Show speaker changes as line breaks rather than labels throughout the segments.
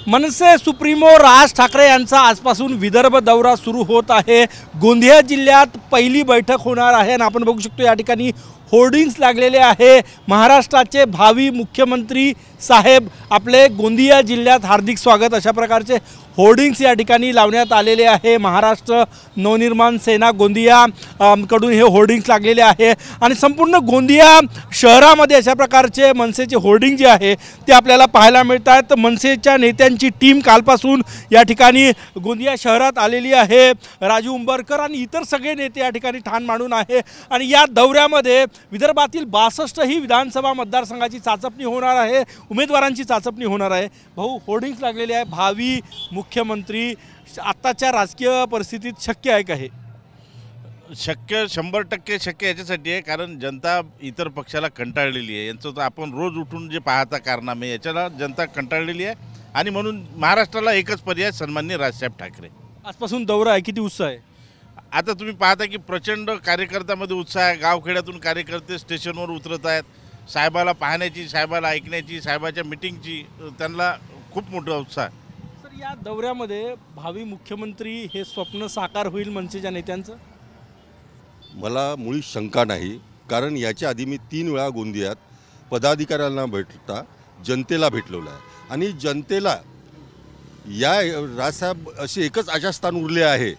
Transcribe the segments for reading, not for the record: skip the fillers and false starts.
मनसे supremo Raj Thackeray यांचा आजपासून विदर्भ दौरा सुरू होत आहे। गोंदिया जिल्ह्यात पहिली बैठक होणार आहे आणि आपण बघू शकतो या ठिकाणी होर्डिंग्स लागलेले आहे। महाराष्ट्राचे भावी मुख्यमंत्री साहेब आपले गोंदिया जिल्ह्यात हार्दिक स्वागत अशा प्रकारचे होर्डिंग्स या ठिकाणी लावण्यात आलेले आहे। महाराष्ट्र नवनिर्माण सेना गोंदिया कडून हे होर्डिंग्स लागलेले आहे आणि संपूर्ण गोंदिया शहरामध्ये अशा प्रकारचे मनसेचे होर्डिंग जे आहे ते आपल्याला पाहायला मिळतात। मनसेच्या नेत्यांची टीम कालपासून या ठिकाणी गोंदिया शहरात आलेली आहे। राजू उंबरकर आणि इतर सगळे नेते या ठिकाणी ठाण मांडून आहे आणि या दौऱ्यामध्ये विदर्भातील 62 ही विधानसभा मतदारसंघाची चाचपणी होणार आहे, उमेदवारांची चाचपणी होणार आहे। भाऊ होर्डिंग्स लागलेले आहे, भावी मुख्यमंत्री आत्ताच्या राजकीय परिस्थितीत शक्य आहे का? हे
शक्य 100% शक्य याच्यासाठी आहे कारण जनता इतर पक्षाला कंटाळलेली आहे। यांचं तर आपण रोज उठून जे पाहता कारनामे याच्याला जनता कंटाळलेली आहे आणि म्हणून महाराष्ट्राला एकच पर्याय सन्माननीय राजसाहेब ठाकरे।
आजपासून दौरा आहे, किती उत्साह आहे?
आता तुम्ही पाहता की प्रचंड कार्यकर्त्यामध्ये उत्साह आहे। गावखेड्यातून कार्यकर्ते स्टेशनवर उतरत आहेत, साहेबाला पाहण्याची, साहेबाला ऐकण्याची, साहेबाच्या मिटिंगची त्यांना खूप मोठा उत्साह आहे।
सर, या दौऱ्यामध्ये भावी मुख्यमंत्री हे स्वप्न साकार होईल मनसेच्या नेत्यांचं?
मला मुळी शंका नाही, कारण याच्या आधी मी 3 वेळा गोंदियात पदाधिकाऱ्यांना भेटता जनतेला भेटलेलं आहे आणि जनतेला या राजसाहेब असे एकच आशास्थान उरले आहे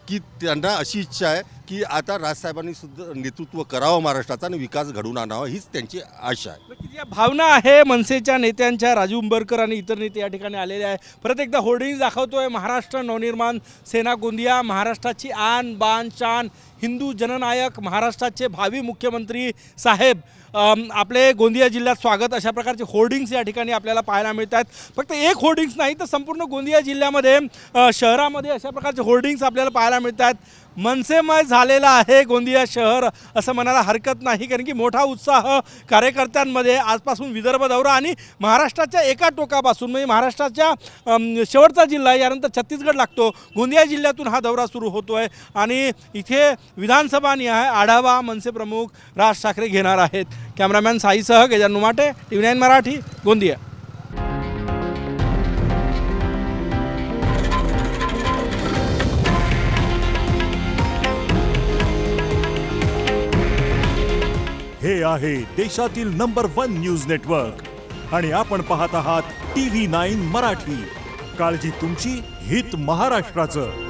की त्यांना अशी इच्छा आहे की आता राजसाहेबांनी सुद्धा नेतृत्व करावं महाराष्ट्राचा आणि विकास घडवून आणावा, हीच त्यांची आशा आहे।
किती भावना आहे मनसेच्या नेत्यांच्या? राजू उंबरकर आणि इतर नेते या ठिकाणी आलेले आहे। परत एकदा होर्डिंग दाखवतोय, महाराष्ट्र नवनिर्माण सेना गोंदिया, महाराष्ट्राची आन बान शान, हिंदू जननायक, महाराष्ट्राचे भावी मुख्यमंत्री साहेब आपले गोंदिया जिल्ह्यात स्वागत, अशा प्रकारचे होर्डिंग्स या ठिकाणी आपल्याला पाहायला मिळतात। फक्त एक होर्डिंग्स नाही तर संपूर्ण गोंदिया जिल्ह्यामध्ये शहरामध्ये अशा प्रकारचे होर्डिंग्स आपल्याला पाहायला मिळतात। मनसेमय झालेला आहे गोंदिया शहर असं म्हणायला हरकत नाही, कारण की मोठा उत्साह कार्यकर्त्यांमध्ये आजपासून विदर्भ दौरा आणि महाराष्ट्राच्या एका टोकापासून म्हणजे महाराष्ट्राच्या शेवटचा जिल्हा यानंतर छत्तीसगड लागतो, गोंदिया जिल्ह्यातून हा दौरा सुरू होतो आहे आणि इथे विधानसभा निहाय आढावा मनसे प्रमुख राज ठाकरे घेणार आहेत। कॅमेरामॅन साईसह गजानन नुमाटे, TV9 मराठी, गोंदिया।
हे आहे देशातील नंबर 1 न्यूज नेटवर्क आणि आपण पाहत आहात TV9 मराठी। काळजी तुमची, हित महाराष्ट्राचं।